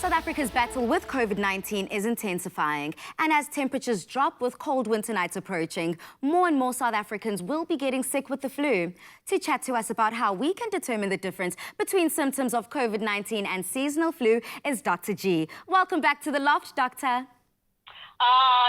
South Africa's battle with COVID-19 is intensifying, and as temperatures drop with cold winter nights approaching, more and more South Africans will be getting sick with the flu. To chat to us about how we can determine the difference between symptoms of COVID-19 and seasonal flu is Dr. G. Welcome back to The Loft, Doctor.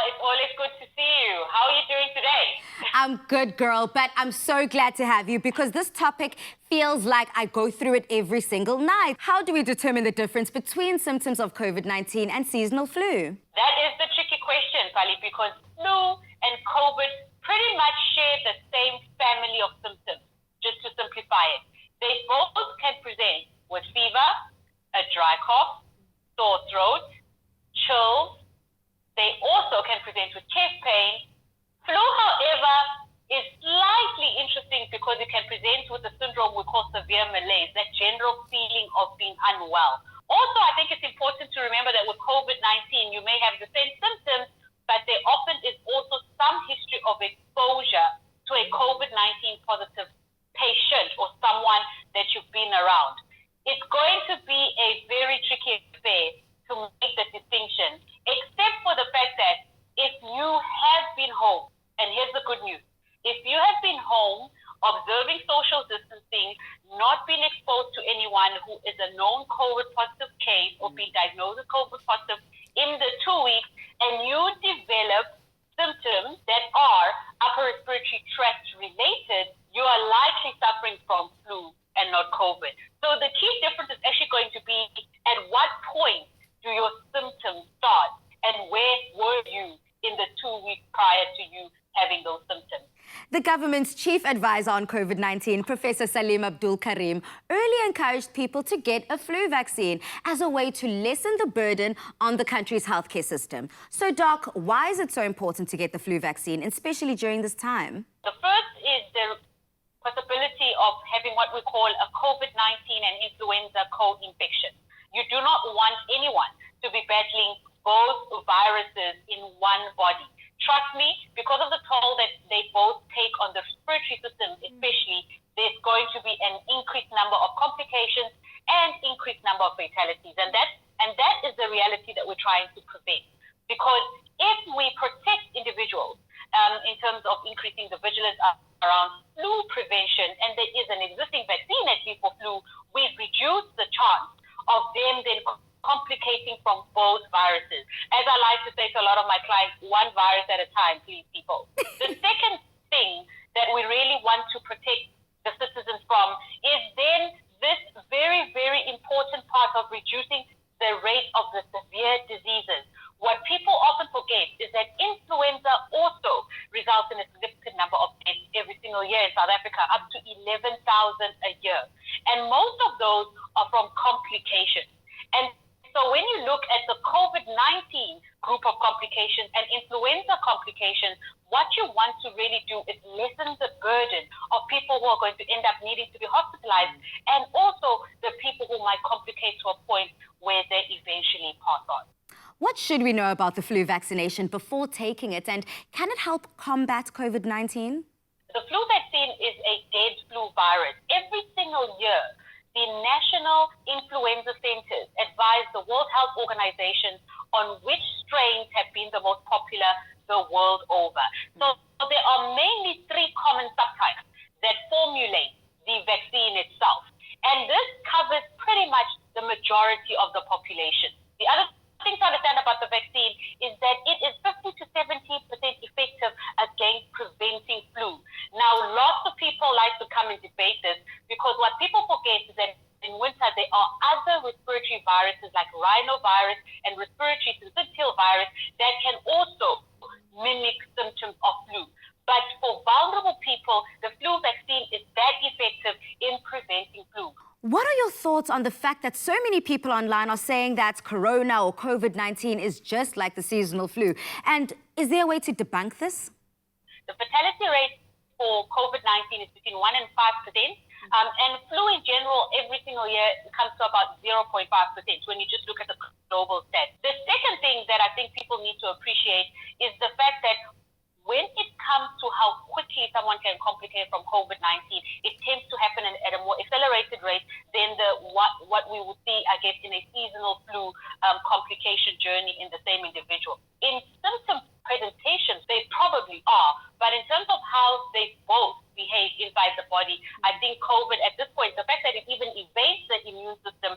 It's always good to see you. How are you doing today? I'm good, girl, but I'm so glad to have you because this topic feels like I go through it every single night. How do we determine the difference between symptoms of COVID-19 and seasonal flu? That is the tricky question, Pali, because flu and COVID pretty much share the same family of symptoms, just to simplify it. They both can present with fever, a dry cough, sore throat, chills. They also can present with chest pain. Flu, however, is slightly interesting because it can present with a syndrome we call severe malaise, that general feeling of being unwell. Also, I think it's important to remember that with COVID-19, you may have the same symptoms, but there often is also some history of exposure to a COVID-19 positive patient or someone that you've been around. It's going to be a very tricky affair to make the distinction, except for the fact that if you have been home, and here's the good news, if you have been home observing social distancing, not been exposed to anyone who is a known COVID positive case or been diagnosed with COVID positive in the 2 weeks, and you develop symptoms that are upper respiratory tract related, you are likely suffering from flu and not COVID. So the key difference is actually going to be at what point do your symptoms start and where were you in the 2 weeks prior to you having those symptoms. The government's chief advisor on COVID-19, Professor Salim Abdul Karim, earlier encouraged people to get a flu vaccine as a way to lessen the burden on the country's healthcare system. So, Doc, why is it so important to get the flu vaccine, especially during this time? The first is the possibility of having what we call a COVID-19 and influenza co-infection. You do not want anyone to be battling both viruses in one body. Trust me, because of the toll that they both take on the respiratory system especially, there's going to be an increased number of complications and increased number of fatalities. And that is the reality that we're trying to prevent. Because if we protect individuals in terms of increasing the vigilance around flu prevention, and there is an existing vaccine actually for flu, we reduce the chance of them then complicating from both viruses. As I like to say to a lot of my clients, one virus at a time, please, people. The second thing that we really want to protect the citizens from is then this very, very important part of reducing the rate of the severe diseases. What people often forget is that influenza also results in a significant number of deaths every single year in South Africa, up to 11,000 a year. And most of those are from complications. And so when you look at the COVID-19 group of complications and influenza complications, what you want to really do is lessen the burden of people who are going to end up needing to be hospitalized and also the people who might complicate to a point where they eventually pass on. What should we know about the flu vaccination before taking it, and can it help combat COVID-19? The flu vaccine is a dead flu virus. Every single year, the National Influenza Centers advise the World Health Organization on which strains have been the most popular the world over. So there are mainly three common subtypes that formulate the vaccine itself. And this covers pretty much the majority of the population. The other thing to understand about the vaccine is that it is 50 to 70% effective against preventing flu. Now, lots of people like to come and debate this because what people forget is that in winter there are other respiratory viruses like rhinovirus and respiratory syncytial virus that can also mimic symptoms of flu. But for vulnerable people, the flu vaccine is that effective in preventing flu. What are your thoughts on the fact that so many people online are saying that corona or COVID-19 is just like the seasonal flu? And is there a way to debunk this? The fatality rate for COVID-19 is between 1% and 5%. And flu in general, every single year comes to about 0.5% when you just look at the global stats. The second thing that I think people need to appreciate is the fact that when it comes to how quickly someone can complicate from COVID-19, it tends to happen at a more accelerated rate than what we would see, I guess, in a seasonal flu complication journey in the same individual. In symptom presentations, they probably are, but in terms of how they both behave inside the body, I think COVID at this point, the fact that it even evades the immune system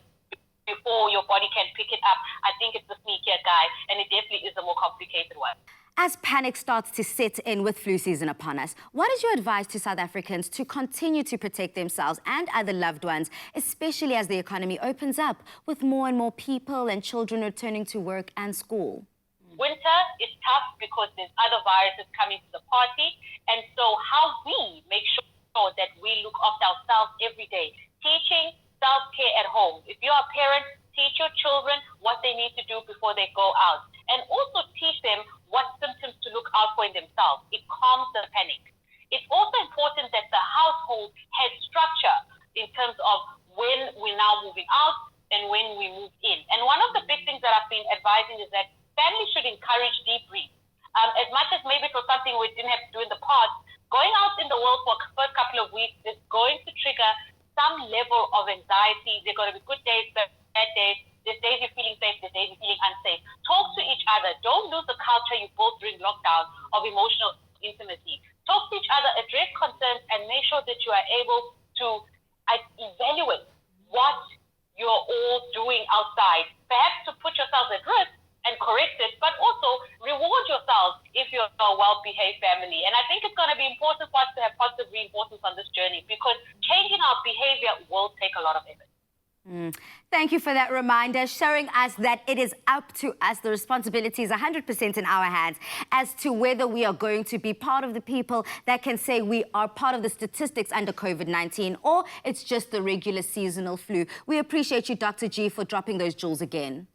before your body can pick it up, I think it's the sneakier guy, and it definitely is a more complicated one. As panic starts to set in with flu season upon us, what is your advice to South Africans to continue to protect themselves and other loved ones, especially as the economy opens up with more and more people and children returning to work and school? Winter is tough because there's other viruses coming to the party, and so how we make sure that we look after ourselves every day, teaching self-care at home. If you're a parent, teach your children what they need to do before they go out, and also teach them what symptoms to look out for in themselves. It calms the panic. It's also important that the household has structure in terms of when we're now moving out and when we move in. And one of the big things that I've been advising is that families should encourage deep breaths. As much as maybe it was something we didn't have to do in the past, going out in the world for the first couple of weeks is going to trigger some level of anxiety. There are going to be good days, bad days. There's days you're feeling safe, there's days you're feeling unsafe. Talk to each other. Don't lose the culture you built during lockdown of emotional intimacy. Talk to each other, address concerns, and make sure that you are able to evaluate what you're all doing outside. Perhaps to put yourselves at risk and correct it, but also reward yourselves if you're a well-behaved family. And I think it's going to be important for us to have positive reinforcements on this journey, because changing our behavior will take a lot of effort. Thank you for that reminder, showing us that it is up to us. The responsibility is 100% in our hands as to whether we are going to be part of the people that can say we are part of the statistics under COVID-19, or it's just the regular seasonal flu. We appreciate you, Dr. G, for dropping those jewels again.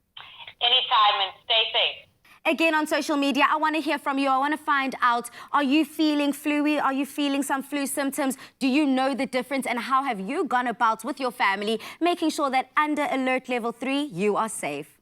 Anytime, and stay safe. Again, on social media, I want to hear from you. I want to find out, are you feeling flu-y? Are you feeling some flu symptoms? Do you know the difference? And how have you gone about with your family, making sure that under alert level 3, you are safe?